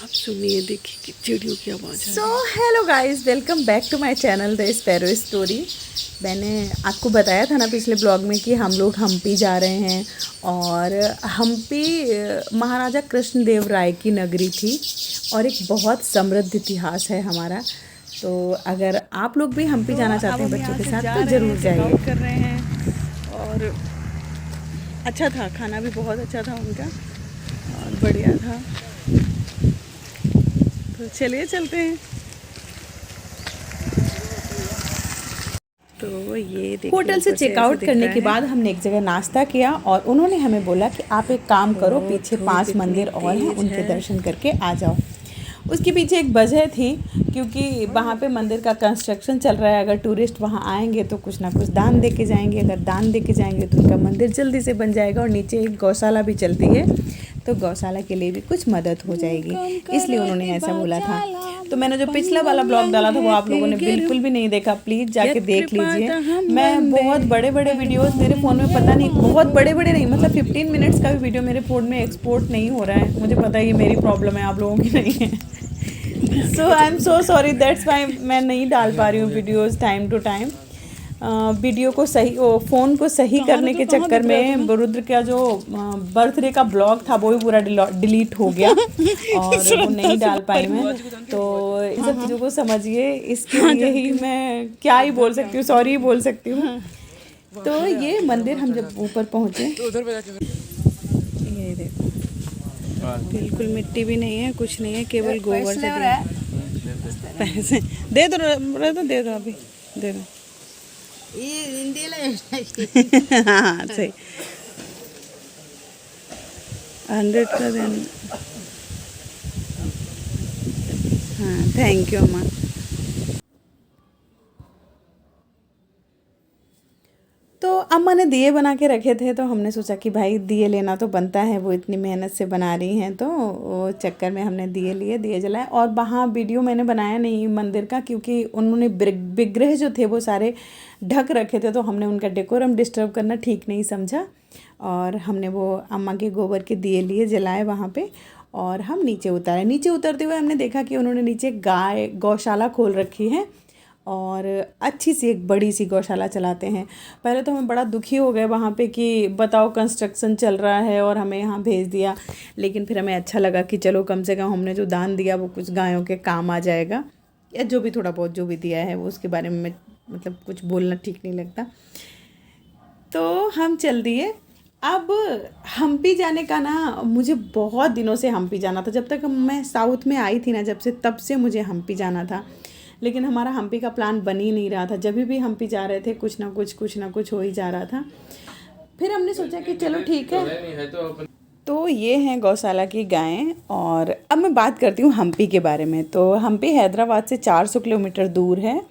आप सुनिए, देखिए कि चिड़ियों की आवाज़ है। So hello guys, welcome back to my channel the sparrow story. मैंने आपको बताया था ना पिछले ब्लॉग में कि हम लोग हम्पी जा रहे हैं। और हम्पी महाराजा कृष्णदेव राय की नगरी थी और एक बहुत समृद्ध इतिहास है हमारा। तो अगर आप लोग भी हम्पी जाना चाहते हैं बच्चों के साथ तो ज़रूर जाइए। कर रहे हैं और अच्छा था, खाना भी बहुत अच्छा था उनका और बढ़िया था। तो चलिए चलते हैं। तो ये देखिए, होटल से ऊपर चेकआउट ऐसे दिख करने रहा के है। बाद हमने एक जगह नाश्ता किया और उन्होंने हमें बोला कि आप एक काम करो, पीछे धूप 5 इतनी मंदिर और हैं, तेज उनके है। दर्शन करके आ जाओ। उसके पीछे एक वजह थी, क्योंकि वहाँ पे मंदिर का कंस्ट्रक्शन चल रहा है। अगर टूरिस्ट वहाँ आएंगे तो कुछ ना कुछ दान दे के जाएंगे। अगर दान दे के जाएंगे तो उनका मंदिर जल्दी से बन जाएगा। और नीचे एक गौशाला भी चलती है, तो गौशाला के लिए भी कुछ मदद हो जाएगी, इसलिए उन्होंने ऐसा बोला था। तो मैंने जो पिछला वाला ब्लॉग डाला था वो आप लोगों ने बिल्कुल भी नहीं देखा, प्लीज़ जाके देख लीजिए। मैं बहुत बड़े बड़े वीडियोस मेरे फ़ोन में, पता नहीं, बहुत बड़े बड़े नहीं, मतलब 15 मिनट्स का भी वीडियो मेरे फ़ोन में एक्सपोर्ट नहीं हो रहा है। मुझे पता है ये मेरी प्रॉब्लम है, आप लोगों की नहीं है। So I am so sorry, that's why मैं नहीं डाल पा रही हूँ videos time to time. Video को सही, फ़ोन को सही करने के चक्कर में रुद्र का जो बर्थडे का ब्लॉग था वो भी पूरा डिलीट हो गया और वो नहीं डाल पाई मैं। तो इन सब चीज़ों को समझिए, इसके लिए ही मैं क्या ही बोल सकती हूँ, सॉरी ही बोल सकती हूँ। तो ये मंदिर हम जब ऊपर पहुँचे, ये देखो, बिल्कुल मिट्टी भी नहीं है, कुछ नहीं है, केवल गोबर से दिया है। पैसे दे दो, दे दो, अभी दे दो। हाँ सही, 100 का देना। हाँ, थैंक यू अम्मा। तो अम्मा ने दिए बना के रखे थे, तो हमने सोचा कि भाई दिए लेना तो बनता है, वो इतनी मेहनत से बना रही हैं, तो वो चक्कर में हमने दिए लिए, दिए जलाए। और वहाँ वीडियो मैंने बनाया नहीं मंदिर का, क्योंकि उन्होंने विग्रह जो थे वो सारे ढक रखे थे, तो हमने उनका डेकोरम डिस्टर्ब करना ठीक नहीं समझा। और हमने वो अम्मा के गोबर के दिए लिए, जलाए वहाँ पे। और हम नीचे उतारे। नीचे उतरते हुए हमने देखा कि उन्होंने नीचे गाय गौशाला खोल रखी है और अच्छी सी एक बड़ी सी गौशाला चलाते हैं। पहले तो हमें बड़ा दुखी हो गए वहाँ पे कि बताओ कंस्ट्रक्शन चल रहा है और हमें यहाँ भेज दिया। लेकिन फिर हमें अच्छा लगा कि चलो कम से कम हमने जो दान दिया वो कुछ गायों के काम आ जाएगा, या जो भी थोड़ा बहुत जो भी दिया है वो, उसके बारे में मतलब कुछ बोलना ठीक नहीं लगता। तो हम चल दिए। अब हम्पी जाने का ना, मुझे बहुत दिनों से हम्पी जाना था। जब तक मैं साउथ में आई थी ना, जब से, तब से मुझे हम्पी जाना था। लेकिन हमारा हम्पी का प्लान बन ही नहीं रहा था। जब भी हम्पी जा रहे थे कुछ ना कुछ हो ही जा रहा था। फिर हमने सोचा कि चलो ठीक है। तो ये हैं गौशाला की गायें। और अब मैं बात करती हूँ हम्पी के बारे में। तो हम्पी हैदराबाद से 400 किलोमीटर दूर है।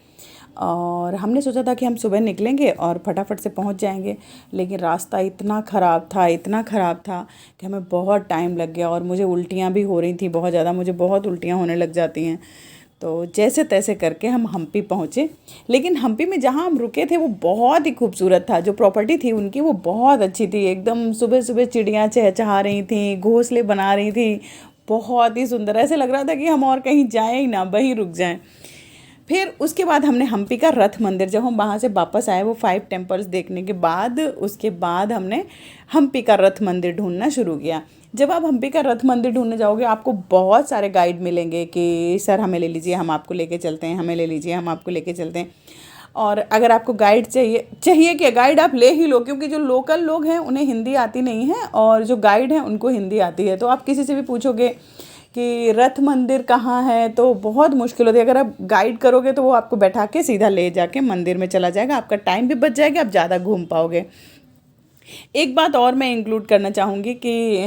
और हमने सोचा था कि हम सुबह निकलेंगे और फटाफट से पहुंच जाएंगे, लेकिन रास्ता इतना ख़राब था, इतना ख़राब था कि हमें बहुत टाइम लग गया। और मुझे उल्टियाँ भी हो रही थी बहुत ज़्यादा, मुझे बहुत उल्टियाँ होने लग जाती हैं। तो जैसे तैसे करके हम हम्पी पहुँचे। लेकिन हम्पी में जहाँ हम रुके थे वो बहुत ही खूबसूरत था। जो प्रॉपर्टी थी उनकी वो बहुत अच्छी थी। एकदम सुबह सुबह चिड़ियाँ चहचहा रही थी, घोंसले बना रही थी, बहुत ही सुंदर। ऐसे लग रहा था कि हम और कहीं जाएँ ही ना, वहीं रुक जाएँ। फिर उसके बाद हमने हम्पी का रथ मंदिर, जब हम वहाँ से वापस आए वो 5 टेम्पल्स देखने के बाद, उसके बाद हमने हम्पी का रथ मंदिर ढूंढना शुरू किया। जब आप हम्पी का रथ मंदिर ढूंढने जाओगे आपको बहुत सारे गाइड मिलेंगे कि सर हमें ले लीजिए, हम आपको लेके चलते हैं, हमें ले लीजिए, हम आपको लेके चलते हैं। और अगर आपको गाइड चाहिए कि गाइड आप ले ही लो, क्योंकि जो लोकल लोग हैं उन्हें हिंदी आती नहीं है और जो गाइड हैं उनको हिंदी आती है। तो आप किसी से भी पूछोगे कि रथ मंदिर कहाँ है तो बहुत मुश्किल होती है। अगर आप गाइड करोगे तो वो आपको बैठा के सीधा ले जाके मंदिर में चला जाएगा, आपका टाइम भी बच जाएगा, आप ज़्यादा घूम पाओगे। एक बात और मैं इंक्लूड करना चाहूँगी कि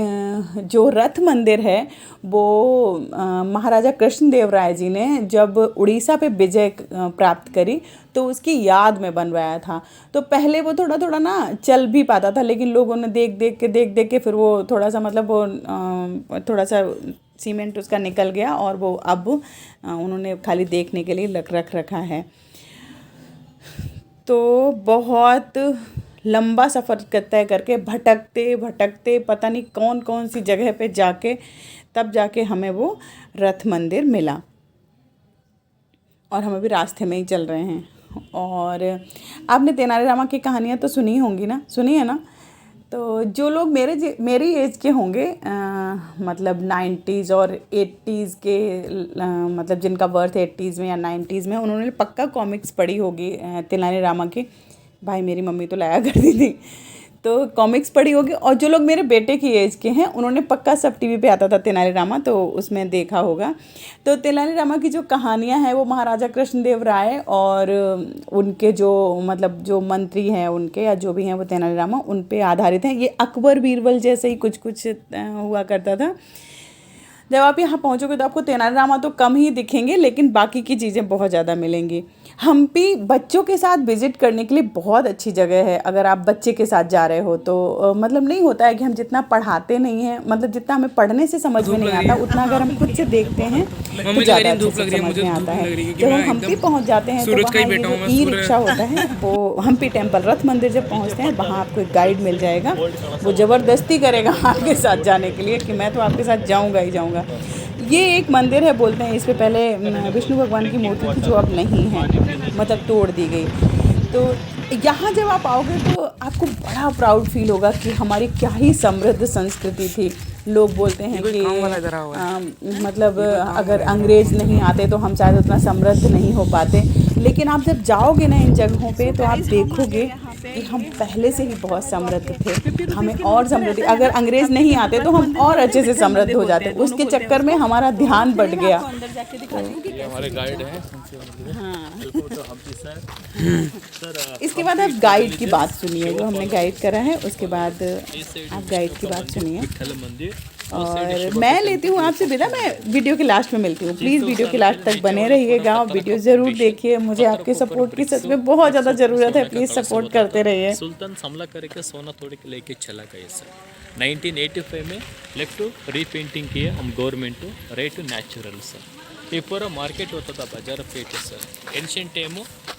जो रथ मंदिर है वो महाराजा कृष्णदेव राय जी ने जब उड़ीसा पे विजय प्राप्त करी तो उसकी याद में बनवाया था। तो पहले वो थोड़ा थोड़ा ना चल भी पाता था, लेकिन लोगों ने देख देख के फिर वो थोड़ा सा, मतलब वो थोड़ा सा सीमेंट उसका निकल गया और वो अब उन्होंने खाली देखने के लिए रख रखा है। तो बहुत लंबा सफ़र तय करके भटकते भटकते पता नहीं कौन कौन सी जगह पे जाके तब जाके हमें वो रथ मंदिर मिला। और हम अभी रास्ते में ही चल रहे हैं। और आपने तेनालीरामा की कहानियाँ तो सुनी होंगी ना, सुनी है ना। तो जो लोग मेरी एज के होंगे मतलब 90s और 80s के मतलब जिनका बर्थ 80s में या 90s में, उन्होंने पक्का कॉमिक्स पढ़ी होगी तेनालीरामा की। भाई मेरी मम्मी तो लाया करती थी, तो कॉमिक्स पढ़ी होगी। और जो लोग मेरे बेटे की एज के हैं उन्होंने पक्का, सब टीवी पे आता था तेनालीरामा, तो उसमें देखा होगा। तो तेनालीरामा की जो कहानियाँ हैं वो महाराजा कृष्णदेव राय और उनके जो मतलब जो मंत्री हैं उनके या जो भी हैं वो तेनालीरामा उन पे आधारित हैं। ये अकबर बीरबल जैसे ही कुछ कुछ हुआ करता था। जब आप यहाँ पहुँचोगे तो आपको तेनालीरामा तो कम ही दिखेंगे, लेकिन बाकी की चीज़ें बहुत ज़्यादा मिलेंगी। हम्पी बच्चों के साथ विज़िट करने के लिए बहुत अच्छी जगह है। अगर आप बच्चे के साथ जा रहे हो तो मतलब नहीं होता है कि हम जितना पढ़ाते नहीं हैं, मतलब जितना हमें पढ़ने से समझ में नहीं आता उतना अगर हम खुद से देखते हैं तो ज़्यादा अच्छे से समझ में आता है। जब हम हम्पी पहुँच जाते हैं तो वहाँ ये जो ई रिक्शा होता है वो हम्पी टेम्पल रथ मंदिर जब पहुँचते हैं वहाँ आपको एक गाइड मिल जाएगा, वो ज़बरदस्ती करेगा आपके साथ जाने के लिए कि मैं तो आपके साथ जाऊँगा ही जाऊँगा। ये एक मंदिर है, बोलते हैं इस पे पहले विष्णु भगवान की मूर्ति थी जो अब नहीं है, मतलब तोड़ दी गई। तो यहाँ जब आप आओगे तो आपको बड़ा प्राउड फील होगा कि हमारी क्या ही समृद्ध संस्कृति थी। लोग बोलते हैं कि मतलब अगर अंग्रेज़ नहीं आते तो हम शायद उतना समृद्ध नहीं हो पाते, लेकिन आप जब जाओगे ना इन जगहों पे तो आप देखोगे कि हम पहले से ही बहुत समृद्ध थे। हमें और समृद्धि, अगर अंग्रेज़ नहीं आते तो हम और अच्छे से समृद्ध हो जाते, उसके चक्कर में हमारा ध्यान बढ़ गया। ये हमारे गाइड हैं। हाँ। सर इसके बाद आप गाइड की बात सुनिए, जो हमने गाइड करा है उसके बाद आप गाइड की बात सुनिए। विठ्ठल मंदिर और मैं लेती हूँ आपसे विदा, मैं वीडियो के लास्ट में मिलती हूँ। प्लीज़ वीडियो के लास्ट तक बने रहिएगा, वीडियो ज़रूर देखिए। मुझे आपके सपोर्ट की सच में बहुत ज़्यादा ज़रूरत है, प्लीज़ सपोर्ट करते रहिए। सुल्तान हमला करके सोना तोड़ के लेके चला गया सर। 1985 में लेफ्ट रीपेंटिंग किया हम गवर्नमेंट रेट नेचुरल सर। ये पूरा मार्केट होता था, बाजार पेट sir. Ancient time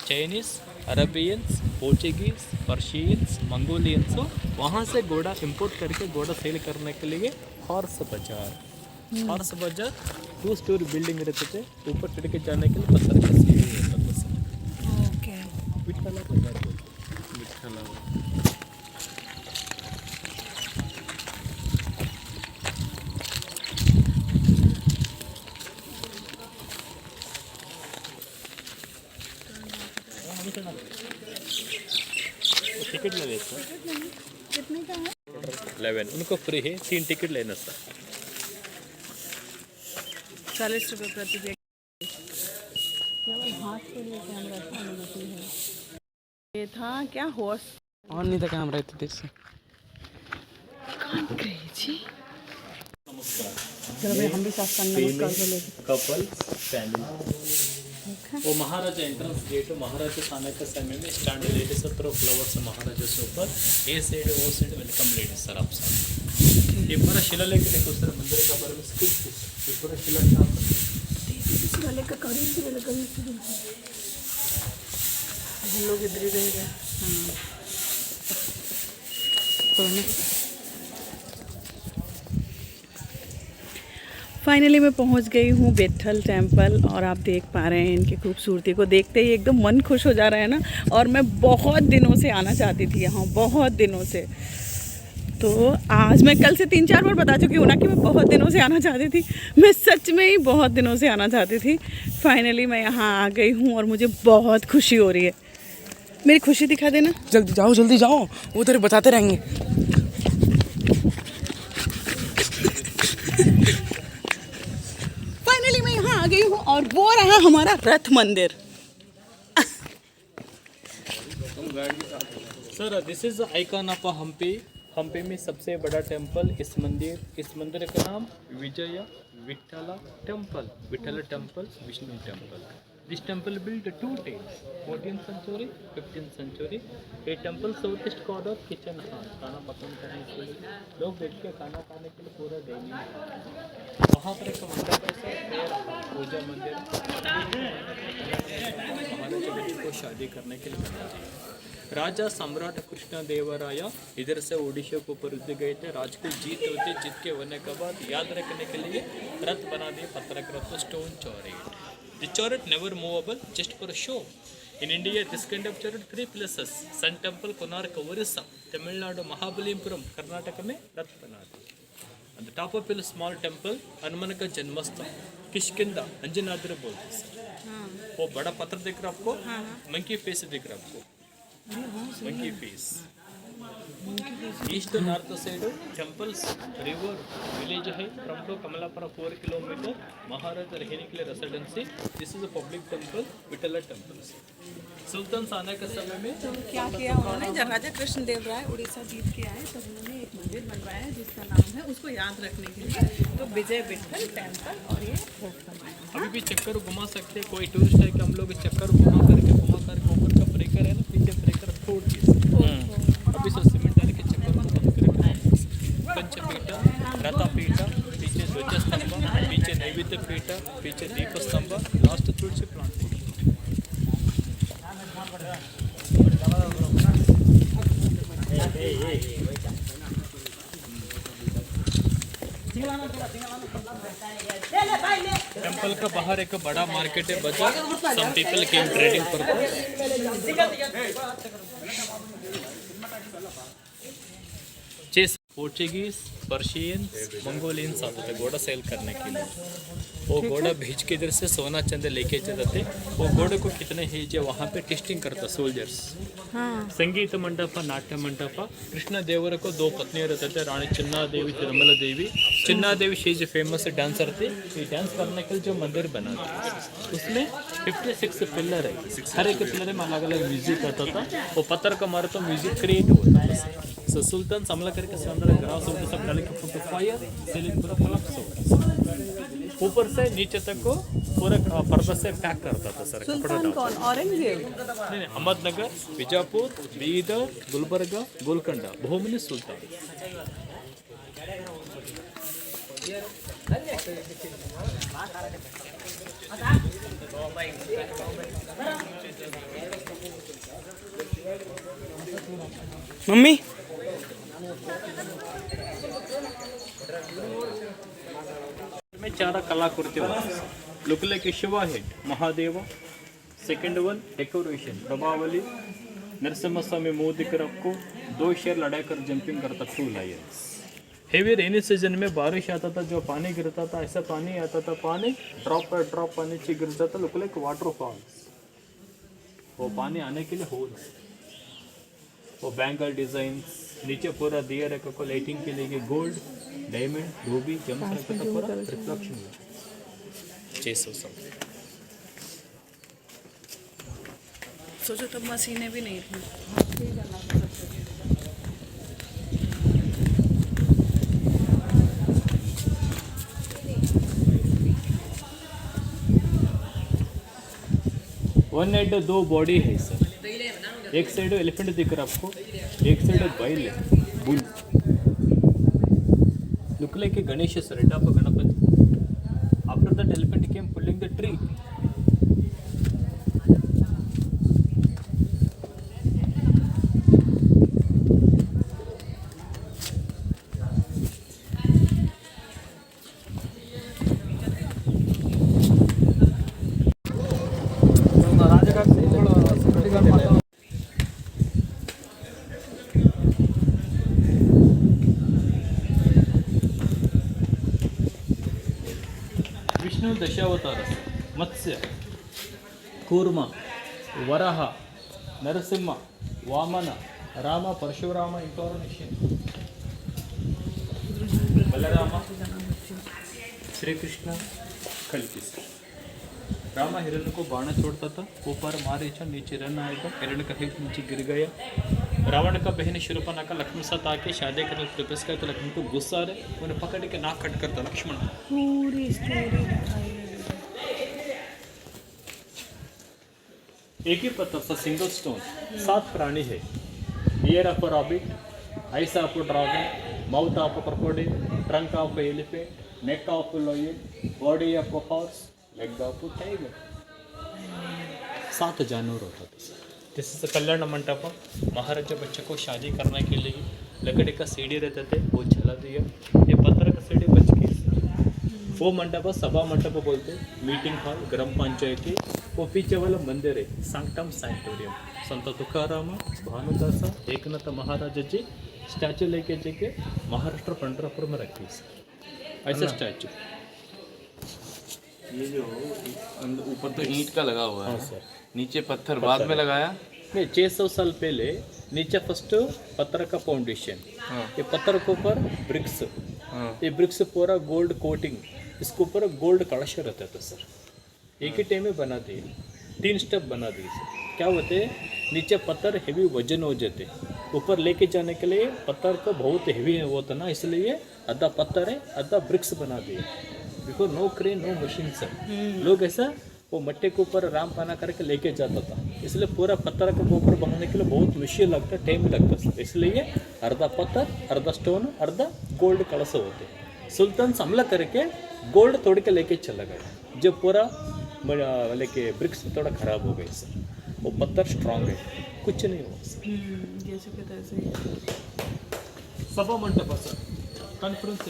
Chinese, Arabians, Portuguese, Persians, Mongolians वहाँ से घोड़ा इंपोर्ट करके घोड़ा सेल करने के लिए हॉर्स बाजार 2 स्टोरी बिल्डिंग रहते थे, ऊपर चढ़ के जाने के लिए पत्थर का सीढ़ी होता था सर। ओके, विठ्ठला बाजार बोलते विठ्ठला। टिकट लगे सर, कितने का है? 11 उनको फ्री है, 3 टिकट लेना सर। 40 रुपये प्रति व्यक्ति। केवल हाथ के लिए कैमरा था, अनुमति है। ये था क्या हॉर्स और नहीं था कैमरा इतने देर से। क्रेजी। चलो भाई हम भी साथ करना नमस्कार कर लेते। Couple family. वो महाराजा एंट्रेंस गेट, महाराजा आने के समय में स्टैंड लेडीज थ्रो फ्लावर्स महाराजा से ऊपर, ए साइड वो साइड वेलकम लेडीज सर आप सब। ये पूरा शिलालेख देखो सर, मंदिर का बारे में ये पूरा शिलालेख का करीब से लगा हम लोग इधर ही रह गए। हाँ, फाइनली मैं पहुंच गई हूँ विट्ठल टेम्पल और आप देख पा रहे हैं इनकी खूबसूरती को देखते ही एकदम मन खुश हो जा रहा है ना। और मैं बहुत दिनों से आना चाहती थी यहाँ, बहुत दिनों से। तो आज मैं कल से 3-4 बार बता चुकी हूँ ना कि मैं बहुत दिनों से आना चाहती थी। मैं सच में ही बहुत दिनों से आना चाहती थी। फाइनली मैं यहाँ आ गई हूँ और मुझे बहुत खुशी हो रही है। मेरी खुशी दिखा देना। जल्दी जाओ, वो तेरे बताते रहेंगे। फाइनली मैं यहाँ आ गई हूँ और वो रहा हमारा रथ मंदिर। Sir this is icon of Hampi. Hampi में सबसे बड़ा टेंपल इस मंदिर का नाम Vijay Vitthala temple, Vitthala temple, Vishnu temple. This temple built 2 times, 14th century, 15th century. ये temple south east corner kitchen hall, खाना पसंद करने के लिए लोग बैठ के खाना खाने के लिए पूरा डेली वहाँ पर एक मंदिर है, पूजा मंदिर, महाराजा को शादी करने के लिए बनाया। राजा सम्राट कृष्णदेवराय इधर से ओडिशा को ऊपर गए थे। राज को जीत होते, जीत के होने के बाद याद रखने के लिए रथ बना दिए पत्थर का रथ, stone chariot. The chariot never movable, just for a show. In India, this kind of chariot 3 places: Sun Temple, Konark, Orissa, Tamil Nadu, Mahabalipuram, Karnataka में रथ बना दिए। On the top of a small temple, Hanuman का जन्मस्थल किष्किंधा, अंजनाद्रि बोलते हैं। वो बड़ा पत्थर दिख रहा आपको, मंकी फेस दिख रहा आपको, monkey face. East north side temples, river, village है। From to Kamalapur 4 kilometre, maharaja रहने के लिए residency. This is a public temple, Vitthala temples. सुल्तान आने के समय में क्या किया उन्होंने, जब राजा कृष्णदेव राय उड़ीसा जीत के आए तब उन्होंने एक मंदिर बनवाया है जिसका नाम है, उसको याद रखने के लिए तो विजय विठल टेम्पल, और ये रथ बनवाया। अभी भी चक्कर घुमा सकते हैं। कोई टूरिस्ट है कि हम लोग चक्कर घुमा करके ऊपर का ब्रेकर है ना, पीछे ब्रेकर छोड़ दिए। अभी सब सीमेंट डाल के चक्कर को बंद करके पंचपीठ, रथपीठ, पीछे ध्वजस्तंभ, पीछे नैवेद्य पीठ, पीछे दीप स्तंभ, लास्ट तुलसी प्लांट। टेम्पल का बाहर एक बड़ा मार्केट है, बाजार। Some people came trading purpose. Portuguese, Persian, Mongolians आते थे घोड़ा सेल करने के लिए। वो घोड़ा भेज के इधर से सोना चंदे लेके जाते थे। वो घोड़े को कितने हेज है वहाँ पे टेस्टिंग करता सोल्जर्स। संगीत मंडप, नाट्य मंडप। कृष्ण देवर को 2 पत्नियां रहते थे, रानी चिन्ना देवी, तिरुमला देवी। चिन्ना देवी शी इज फेमस डांसर थी। ये डांस करने के लिए जो मंदिर बना था उसमें 56 पिलर है। हर एक पिलर में अलग अलग म्यूजिक आता था। वो पत्थर का मारे तो म्यूजिक क्रिएट होता था। सो सुल्तान हमला करके अंदर ग्रास होता सब डाल के फुट फायर सीलिंग पूरा कोलैप्स होता। ऊपर से नीचे तक को पूरा पर्दा से पैक करता था सर, कपड़ा सुल्तान कौन, औरंगजेब? नहीं, अहमदनगर, बीजापुर, बीदर, गुलबर्गा, गोलकोंडा, बहुमनी सुल्तान। मम्मी में 4 कलाकृति look like Shiva head, Mahadev. Second one decoration, प्रभावली, नरसिम्हा स्वामी मुंह दिख रखो, 2 शेर लड़ाई कर जंपिंग करता, 2 लायंस। हेवी रेनी सीजन में बारिश आता था, जो पानी गिरता था ऐसा पानी आता था, पानी ड्रॉप पर ड्रॉप पानी नीचे गिरता था, लुक लाइक वाटरफॉल्स। वो पानी आने के लिए होल, वो बैंगल डिजाइन नीचे पूरा दिया रखा को लाइटिंग के लिए गोल्ड, डायमंड, रूबी, जम्स रखा था, पूरा रिफ्लेक्शन में 600 सब। सोचो तब मशीनें भी नहीं थी। वन हेड 2 बॉडी है सर। एक साइड एलिफेंट दिख रहा आपको, एक साइड बैल है, bull. Look like Ganesh sir, head of Ganapati. After that elephant came pulling the tree. Vishnu Dashavatar, Matsya, Kurma, Varaha, Narasimha, Vamana, Ram, Parashuram incarnation, Balaram, Shri Krishna, कल्कि। राम हिरण को बाण छोड़ता था, ऊपर मारे नीचे रन आएगा, हिरण का हित नीचे गिर गया। रावण का बहन शूर्पणखा लक्ष्मण साथ आके शादी करने प्रपोज किया तो लक्ष्मण को गुस्सा आ रहे, उन्हें पकड़ के नाक कट करता लक्ष्मण। पूरी स्टोरी एक ही पत्थर सा सिंगल स्टोन, 7 प्राणी है। Ear of a rabbit, eyes of a dragon, mouth of a crocodile, trunk of a elephant, neck of a lion, body of a horse, leg of a tiger. 7 जानवर होता था। This is कल्याण मंडप। महाराजा बच्चे को शादी करने के लिए लकड़ी का सीढ़ी रहते थे, वो चला दिया। ये पत्थर का सीढ़ी बच गई। वो मंडप सभा मंडप बोलते, मीटिंग हॉल ग्राम पंचायत की। वो पीछे वाला मंदिर है सांक्टम सैंक्टोरियम। संत तुकाराम, भानुदास, एकनाथ महाराज जी स्टैचू लेके जाके महाराष्ट्र पंढरपुर में रखी ऐसा स्टैचू। ये जो ऊपर तो ईंट का लगा हुआ है। हाँ सर। नीचे पत्थर बाद में लगाया। नहीं, 600 साल पहले नीचे फर्स्ट पत्थर का फाउंडेशन, हाँ। ये पत्थर के ऊपर ब्रिक्स, हाँ। ये ब्रिक्स पूरा गोल्ड कोटिंग, इसके ऊपर गोल्ड कलश रहता था सर। एक ही टाइम में बना दिए, 3 स्टेप बना दिए सर। क्या होते, नीचे पत्थर हेवी वजन हो जाते, ऊपर लेके जाने के लिए पत्थर को बहुत हेवी होता ना, इसलिए आधा पत्थर है आधा ब्रिक्स बना दिए। Because no crane no machine sir. लोग ऐसा वो मट्टे के ऊपर राम बना करके लेके जाता था, इसलिए पूरा पत्थर के ऊपर बनाने के लिए बहुत मुश्किल लगता, टाइम लगता सर। इसलिए अर्धा पत्थर अर्धा स्टोन अर्धा गोल्ड कलश होते। सुल्तान हमला करके गोल्ड तोड़ के लेके चला गया। जब पूरा लेके ब्रिक्स थोड़ा खराब हो गए सर। वो पत्थर स्ट्रांग है, कुछ नहीं हुआ सर। जैसे कि तैसे सभा मंडप सर, कॉन्फ्रेंस।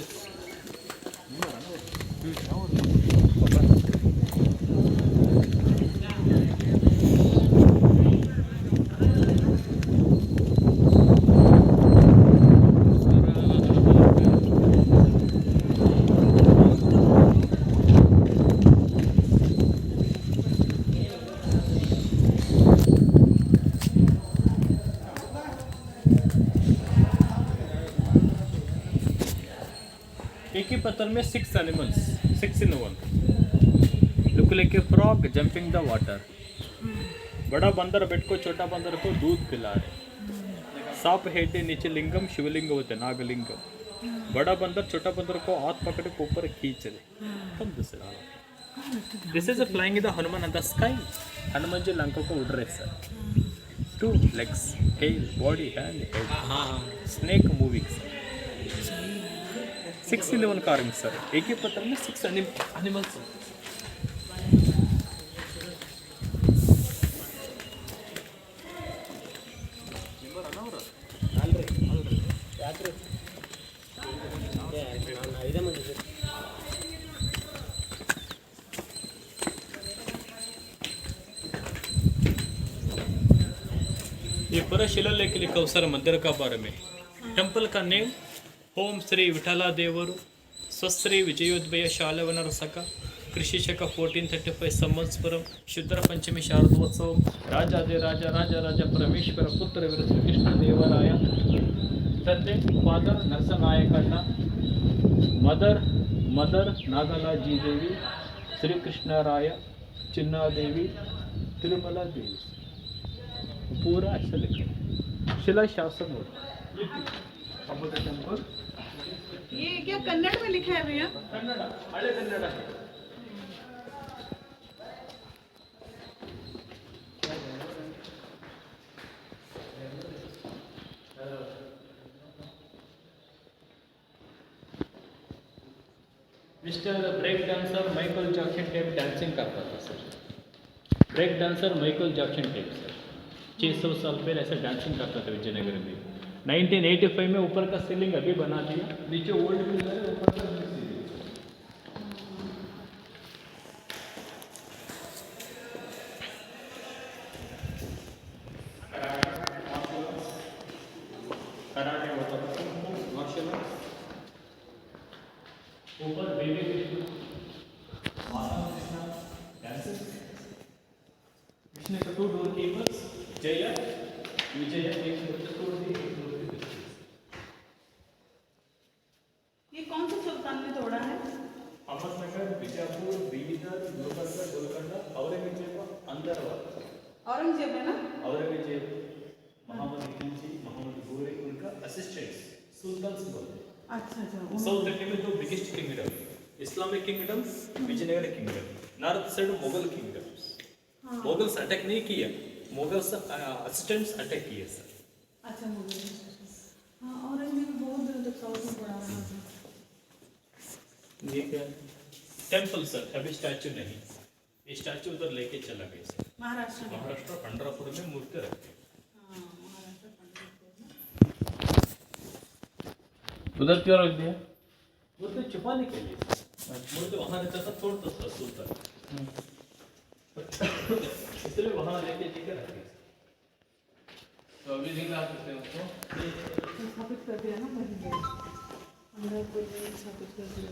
एक ही पत्थर में 6 animals, 6 in 1। Look like a frog jumping the water. बड़ा बंदर बेट को छोटा बंदर को दूध पिला रहे। सांप हेड नीचे लिंगम शिवलिंग होते, नागलिंगम। बड़ा बंदर छोटा बंदर को हाथ पकड़ के ऊपर खींच रहे। तब दूसरा this is flying in the Hanuman in the sky. Hanuman ji Lanka को उड़ रहे sir. 2 legs, tail, body, hand, head। Snake moving sir. 6 in 1 carving sir. एक ही पत्थर में 6 एनिमल्स। ये पूरा शिलालेख लिखा सर मंदिर का बारे में। टेंपल का नेम ओम श्री विठला देवरु स्वश्री विजयोद्भय शालवनर सका कृषि शक 1435 संवत्सरम शुद्र पंचमी शारदोत्सव राजाधिराजा राजा राजा परमेश्वर पुत्र वीर श्री कृष्ण देवराय ತಂದೆ ಫಾದರ್ ನರಸನಾಯಕಣ್ಣ मदर नागलाजी देवी श्री कृष्णराय चिन्ना देवी तिरुमला देवी पूरा ऐसा लिखा शिला शासन हो। ये क्या कन्नड़ में लिखा है भैया? कन्नड़, हले कन्नड़ है। Mister break dancer Michael Jackson tap dancing करता था sir. Break dancer Michael Jackson tap sir 600 साल पहले ऐसे डांसिंग करता था विजयनगर में। 1985 में ऊपर का सीलिंग अभी बना दिया, नीचे ओल्ड पिलर है, ऊपर का सीलिंग। कराटे होता था मार्शल आर्ट्स। ऊपर बेबी कृष्ण माता कृष्ण डांसेस। कृष्ण का 2 डोर कीपर्स जय विजय एक डोर दी। ये कौन से सुल्तान ने तोड़ा है? अहमदनगर, बीजापुर, बीदर, गोलकोंडा, औरंगजेब अंदर औरंगजेब है ना? औरंगजेब मोहम्मद खिलजी, मोहम्मद गोरे उनका असिस्टेंट्स सुल्तान बोलते। अच्छा अच्छा। साउथ इंडिया में 2 biggest kingdom, Islamic kingdom, Vijayanagar kingdom. North side Mughal kingdoms. Mughals attack नहीं किया, मुगल्स असिस्टेंट्स अटैक किए सर। अच्छा मुगल। हाँ औरंगजेब बहुत दिनों तक साउथ में पड़ा रहा था। ये क्या टेम्पल सर, अभी स्टैचू नहीं, ये स्टैचू उधर लेके चला गया सर। महाराष्ट्र में। महाराष्ट्र पंढरपुर में मूर्ति रखते हैं। उधर क्यों रख दिया? मूर्ति छुपाने के लिए मूर्ति वहाँ रहता था, तोड़ता था सुलतान, इसलिए वहाँ लेके रखे। तो अभी नहीं ला सकते उसको? स्थापित कर दिया ना पंढरपुर में स्थापित कर दिया।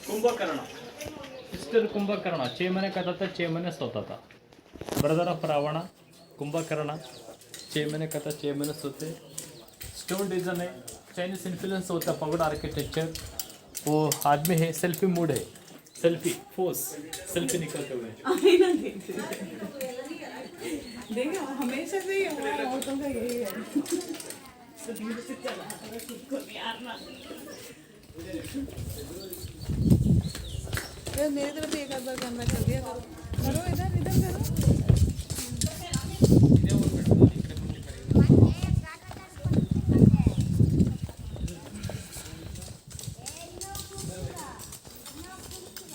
कुंभकर्ण, सिस्टर कुंभकर्ण 6 महीने का था, 6 महीने सोता था। ब्रदर ऑफ रावण कुंभकर्ण 6 महीने का था, 6 महीने सोते। स्टोन डिजाइन है, चाइनीज इन्फ्लुएंस होता है, पगोड़ा आर्किटेक्चर। वो आदमी है, सेल्फी मूड है, सेल्फी फोर्स, सेल्फी निकलते हुए। देखो हमेशा से ही हमारे औरतों का यही है। तो धीरे से चला खुद को नहीं हारना। यार मेरी तरफ एक आध बार कैमरा कर दिया करो, इधर इधर करो।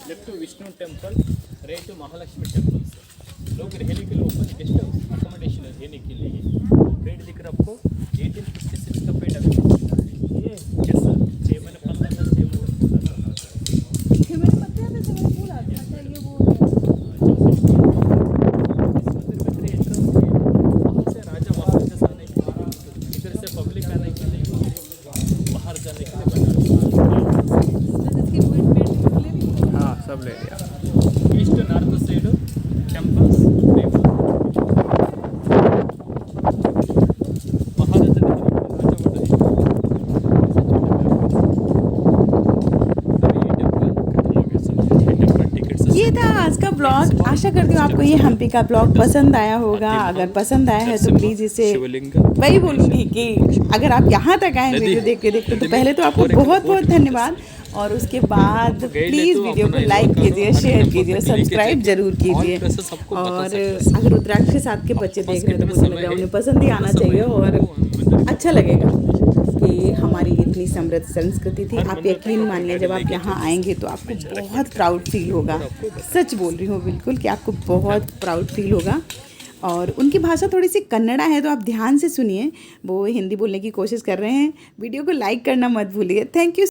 Left to Vishnu temple, right to Mahalakshmi temple. लोग रहने के लिए ओपन गेस्ट हाउस अकोमोडेशन है रहने के लिए। पेड़ दिख रहा आपको, 1856 का पेड़ अभी ये कैसा 6 महीने 15 था, 6 महीने 15 था। 6 महीने पत्ते आते थे, मेरे फूल आते हैं। ये वो वहाँ से राजा महाराजा आने के लिए, इधर से पब्लिक आने के लिए, बाहर जाने के लिए बना। इसकी वो पेड़ निकले भी। हाँ सब ले लिया। ईस्ट नॉर्थ साइड टेम्पल्स, महाराजा ये था आज का ब्लॉग। आशा करती हूँ आपको ये हम्पी का ब्लॉग पसंद आया होगा। अगर पसंद आया है तो प्लीज़ इसे, वही बोलूँगी कि अगर आप यहाँ तक आए वीडियो देखते तो पहले तो आपको बहुत बहुत धन्यवाद। और उसके बाद प्लीज़ वीडियो को लाइक कीजिए, शेयर कीजिए, सब्सक्राइब जरूर कीजिए। और अगर उत्तराखंड के साथ के बच्चे देख रहे हैं तो मुझे लग रहा है उन्हें पसंद ही आना चाहिए और अच्छा लगेगा कि हमारी इतनी समृद्ध संस्कृति थी। आप यकीन मानिए जब आप यहाँ आएंगे तो आपको बहुत प्राउड फील होगा। सच बोल रही हूँ बिल्कुल कि आपको बहुत प्राउड फील होगा। और उनकी भाषा थोड़ी सी कन्नड़ा है तो आप ध्यान से सुनिए, वो हिंदी बोलने की कोशिश कर रहे हैं। वीडियो को लाइक करना मत भूलिए। Thank you.